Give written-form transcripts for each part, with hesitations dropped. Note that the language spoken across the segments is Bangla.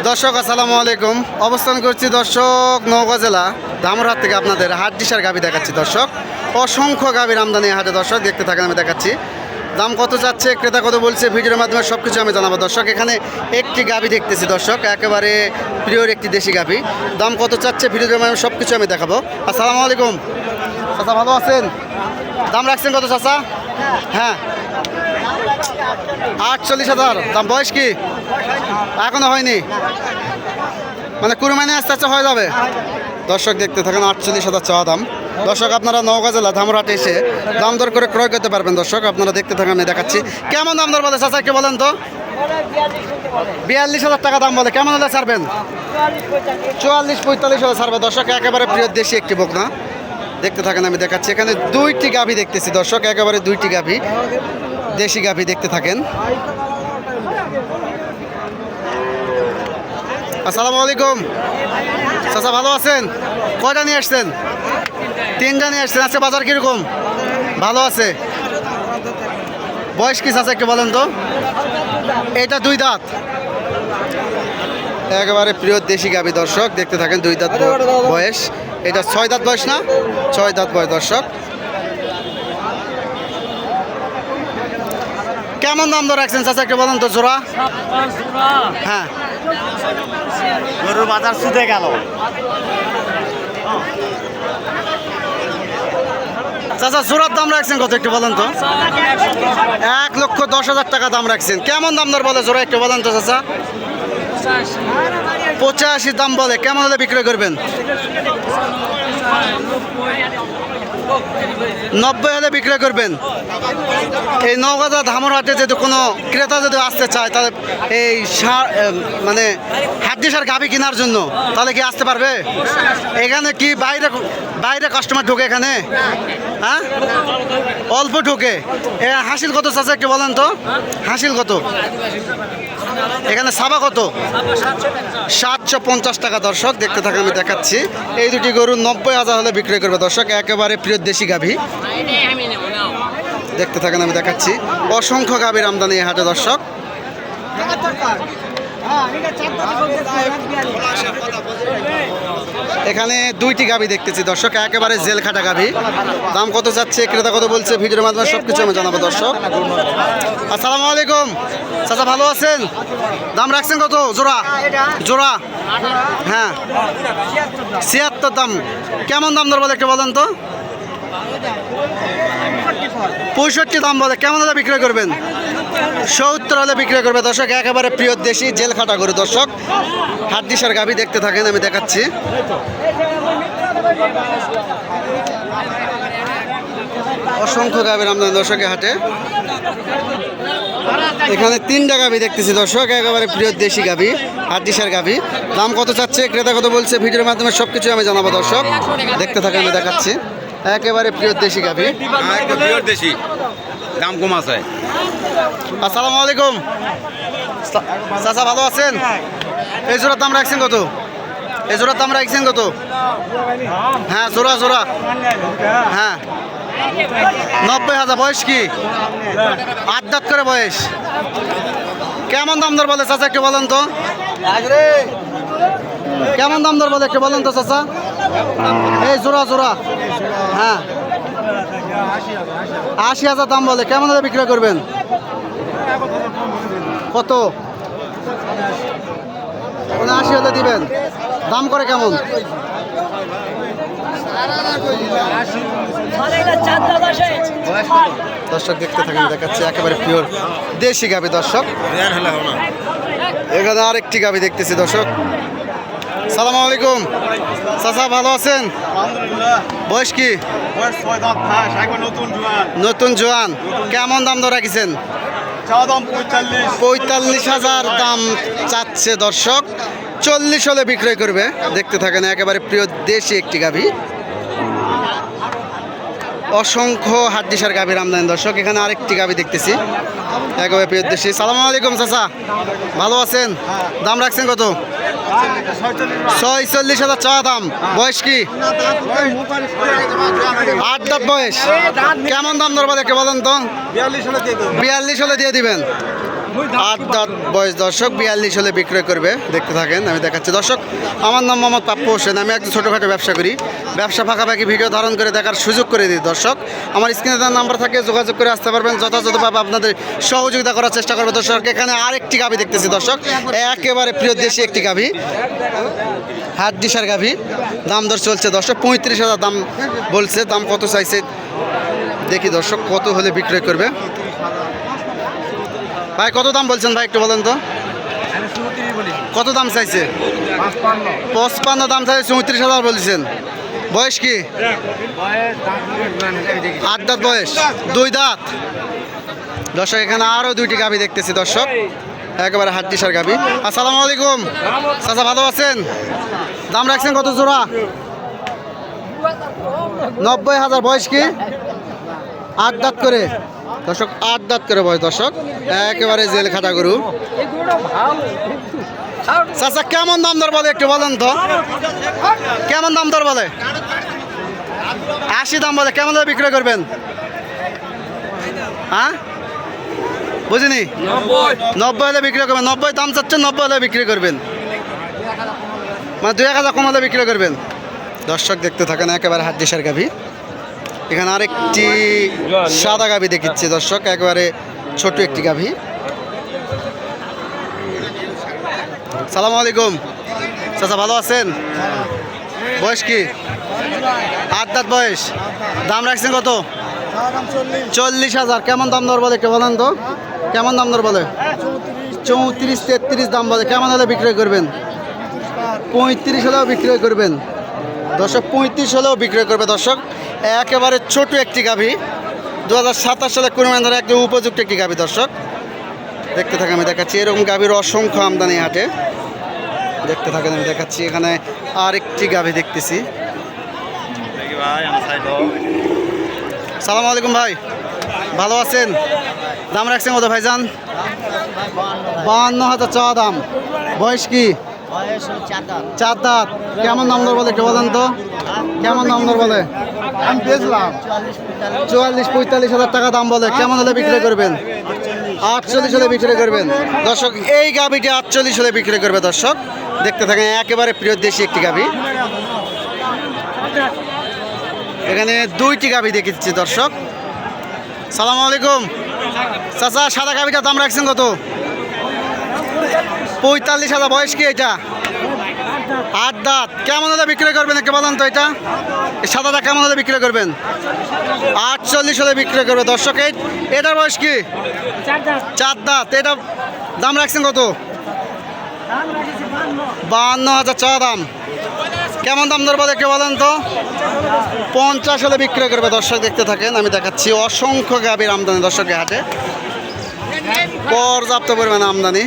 দর্শক আসসালামু আলাইকুম। অবস্থান করছি দর্শক নওগাঁ জেলা ধামরাহাট থেকে আপনাদের হাড্ডিসার গাভী দেখাচ্ছি দর্শক। অসংখ্য গাভীর আমদানি হাটে দর্শক, দেখতে থাকেন আমি দেখাচ্ছি। দাম কত যাচ্ছে, ক্রেতা কত বলছে, ভিডিওর মাধ্যমে সব কিছু আমি জানাবো দর্শক। এখানে একটি গাভী দেখতেছি দর্শক, একেবারে প্রিয়র একটি দেশি গাভী। দাম কত চাচ্ছে ভিডিওর মাধ্যমে সব কিছু আমি দেখাবো। আসসালামু আলাইকুম চাচা, ভালো আছেন? দাম রাখছেন কত চাচা? হ্যাঁ 48,000 দাম। বয়স কি এখনো হয়নি, মানে কুরবানি আস্তে আস্তে হয়ে যাবে দর্শক। দেখতে থাকেন 48,000 চাওয়া দাম দর্শক। আপনারা নওগাঁ জেলা ধামরাহাটে এসে দাম দর করে ক্রয় করতে পারবেন দর্শক। আপনারা দেখতে থাকেন, আমি দেখাচ্ছি। কেমন দাম দর বলে চাচা, কে বলেন তো? 42,000 টাকা দাম বলে। কেমন হলে ছাড়বেন? 44-45 হলে ছাড়বে দর্শক। একেবারে প্রিয় দেশি একটি বকনা, দেখতে থাকেন আমি দেখাচ্ছি। এখানে দুইটি গাভী দেখতেছি দর্শক, একেবারে দুইটি গাভী, দেশি গাভী, দেখতে থাকেন। আসসালামু আলাইকুম চাচা, ভালো আছেন? কয়টা নিয়ে আসছেন? 3টা নিয়ে আসছেন। আজকে বাজার কীরকম? ভালো আছে। বয়স কি চাচা একটু বলেন তো? এটা 2 দাঁত, একেবারে প্রিয় দেশি গাভী দর্শক, দেখতে থাকেন। 2 দাঁত বয়স। এটা 6 দাঁত বয়স না? 6 দাঁত বয়স দর্শক। কেমন দাম দর রাখছেন চাচা একটু বলেন তো? জোড়া? হ্যাঁ, গরুর বাজার শুধু গেল। চাচা জোড়ার দাম রাখছেন কত একটু বলেন তো? 1,10,000 টাকা দাম রাখছেন। কেমন দাম দর বলে জোড়া একটু বলেন তো চাচা? 85 দাম বলে। কেমন হলে বিক্রয় করবেন? 90 হলে বিক্রয় করবেন। এই নওগাঁ ধামরাহাটে যদি কোনো ক্রেতা যদি আসতে চায়, তাহলে এই মানে হাড্ডিসার গাভী কেনার জন্য, তাহলে কি আসতে পারবে? এখানে কি বাইরে বাইরে কাস্টমার ঢোকে এখানে? হ্যাঁ, অল্প ঢোকে। হাসিল কত চাচা একটু বলেন তো? হাসিল কত এখানে? সাবা কত? 750 টাকা দর্শক। দেখতে থাকেন, আমি দেখাচ্ছি। এই দুটি গরু 90,000 হলে বিক্রয় করবে দর্শক, একেবারে প্রিয় দেশি গাভী, দেখতে থাকেন আমি দেখাচ্ছি। অসংখ্য গাভীর আমদানি এই হাটে দর্শক। এখানে দুইটি গাভী দেখতেছি দর্শক, একেবারে জেল খাটা গাভী। দাম কত যাচ্ছে, ক্রেতা কত বলছে, ভিডিওর মাধ্যমে সব কিছু আমি জানাবো দর্শক। আসসালামু আলাইকুম চাচা, ভালো আছেন? দাম রাখছেন কত জোড়া? জোড়া হ্যাঁ 76 দাম। কেমন দাম দর বলে একটু বলেন তো? 65 দাম বলে। কেমন হলে বিক্রয় করবেন? 70 হলে বিক্রয় করবে দর্শক। একেবারে প্রিয় দেশি জেল খাটা গরু দর্শক, হাড্ডিসার গাভী, দেখতে থাকেন আমি দেখাচ্ছি। অসংখ্য গাভীর আমদানি দর্শক হাটে। এখানে 3টা গাভী দেখতেছি দর্শক, একেবারে প্রিয় দেশি গাভী, হাড্ডিসার গাভী। দাম কত চাচ্ছে, ক্রেতা কত বলছে, ভিডিওর মাধ্যমে সব কিছু আমি জানাবো দর্শক। দেখতে থাকেন আমি দেখাচ্ছি। একেবারে প্রিয় দেশি গাভী, পিওর দেশি, দাম কম আছে। আসসালামু আলাইকুম চাচা, ভালো আছেন? এই জোড়ার দাম রাখছেন কত? এই জোড়ার দাম রাখছেন কত? হ্যাঁ জোড়া জোড়া হ্যাঁ 90,000। বয়স কি? 8 দাঁত করে বয়স। কেমন দাম দর বলে চাচা একটু বলেন তো? কেমন দাম দর বলে একটু বলেন তো চাচা? এই জোড়া জোড়া হ্যাঁ 80,000 দাম বলে। কেমন হলে বিক্রয় করবেন? কত? 80 হলে দিবেন। দাম করে কেমন? দর্শক দেখতে থাকেন, দেখাচ্ছি। একেবারে পিওর দেশি গাভী দর্শক। এখানে আরেকটি গাভী দেখতেছি দর্শক। সালামু আলাইকুম চাচা, ভালো আছেন? বয়স কি? নতুন জোয়ান। কেমন দাম দর রাখিছেন? 45,000 দাম চাচ্ছে দর্শক। 40 হলে বিক্রয় করবে। দেখতে থাকেন, একেবারে প্রিয় দেশি একটি গাভী, অসংখ্য হাড্ডিসার গাভীর আমদানি দর্শক। এখানে আরেকটি গাভী দেখতেছি, একেবারে প্রিয় দেশি। সালামু আলাইকুম চাচা, ভালো আছেন? দাম রাখছেন কত? 46,000 চাওয়া দাম। বয়স কি? 8 দাঁত বয়স। কেমন দাম দর বলে বলেন তো? 42 হলে দিয়ে দিবেন। 8 দাঁত বয়স দর্শক, 42 হলে বিক্রয় করবে। দেখতে থাকেন, আমি দেখাচ্ছি দর্শক। আমার নাম মোহাম্মদ পাপ্পু হোসেন, আমি একজন ছোটোখাটো ব্যবসা করি। ব্যবসা ফাঁকাফাঁকি ভিডিও ধারণ করে দেখার সুযোগ করে দিই দর্শক। আমার স্ক্রিনে দেওয়ার নাম্বার থাকে, যোগাযোগ করে আসতে পারবেন। যথাযথভাবে আপনাদের সহযোগিতা করার চেষ্টা করবে দর্শক। এখানে আরেকটি গাভি দেখতেছি দর্শক, একেবারে প্রিয় দেশি একটি গাভি, হাড্ডিসার গাভি। দাম দর চলছে দর্শক, 35,000 দাম বলছে। দাম কত চাইছে দেখি দর্শক, কত হলে বিক্রয় করবে। ভাই কত দাম বলছেন ভাই, একটু বলেন তো কত দাম চাইছে? 55 দাম চাইছে, 34,000 বলছেন। বয়স কি? 8 দাঁত বয়স, 2 দাঁত দর্শক। এখানে আরও 2টি গাভি দেখতেছি দর্শক, একেবারে হাড্ডিসার গাভি। আসসালামু আলাইকুম চাচা, ভালো আছেন? দাম রাখছেন কত জোড়া? 90,000। বয়স কি? 8 দাঁত করে দর্শক, 8 দাঁত করে বয়স দর্শক, একেবারে জেল খাটা গরু। চাচা কেমন দাম দর বলে একটু বলেন তো, কেমন দাম দর বলে? 80 দাম বলে, কেমন দামে বিক্রয় করবেন? হ্যাঁ বুঝিনি, 90 হলে বিক্রি করবেন। 90 দাম চাচ্ছেন, 90 হলে বিক্রি করবেন, মানে 2-1,000 কম হলে বিক্রি করবেন দর্শক। দেখতে থাকেন, একেবারে হাড্ডিসার গাভি। এখানে আরেকটি সাদা গাভি দেখিচ্ছি দর্শক, একেবারে ছোট একটি গাভি। সালাম আলাইকুম চাচা, ভালো আছেন? বয়স কি? 8 দাঁত বয়স। দাম রাখছেন কত? 40,000। কেমন দাম দর বলে একটু বলেন তো, কেমন দাম দর বলে? 34-33 দাম বলে। কেমন হলে বিক্রয় করবেন? 35 হলেও বিক্রয় করবেন দর্শক, 35 হলেও বিক্রয় করবে দর্শক। একেবারে ছোট একটি গাভি, 2027 সালে কুরবানি ধরে একদম উপযুক্ত একটি গাভি দর্শক। দেখতে থাকেন, আমি দেখাচ্ছি। এরকম গাভির অসংখ্য আমদানি হাটে। দেখতে থাকেন, আমি দেখাচ্ছি। এখানে আরেকটি গাভি দেখতেছি। সালাম আলাইকুম ভাই, ভালো আছেন? দাম রাখছেন কত ভাইজান? 52,000 চাওয়া দাম। বয়স কি? 4 দাঁত। কেমন দাম দর বলে একটু বলেন তো, কেমন দাম দর বলে? আমি বেচলাম 44-45,000 টাকা দাম বলে। কেমন হলে বিক্রি করবেন? 48 হলে বিক্রি করবেন দর্শক। এই গাভিটি 48 হলে বিক্রি করবে দর্শক। দেখতে থাকেন, একেবারে প্রিয় দেশি একটি গাভি। এখানে 2টি গাভি দেখেছি দর্শক। সালাম আলাইকুম চাচা, সাদা গাভিটার দাম রাখছেন কত? 45,000। বয়স কি এটা? 8 দাঁত। কেমন হলে বিক্রি করবেন একটু বলেন তো, এটা এই সাদাটা কেমন হলে বিক্রি করবেন? 48 হলে বিক্রি করবে দর্শক। এটার বয়স কি? 4 দাঁত। এটা দাম রাখছেন কত? 52,000 চাওয়া দাম। কেমন দাম দর বলে একটু বলেন তো? 50 হলে বিক্রি করবে দর্শক। দেখতে থাকেন, আমি দেখাচ্ছি। অসংখ্য গাভীর আমদানি দর্শকের হাটে, পর্যাপ্ত পরিমাণে আমদানি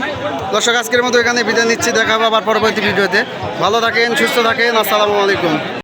দর্শক। আজকের মতো এখানে বিদায় নিচ্ছি, দেখা হবে আবার পরবর্তী ভিডিওতে। ভালো থাকেন, সুস্থ থাকেন। আসসালামু আলাইকুম।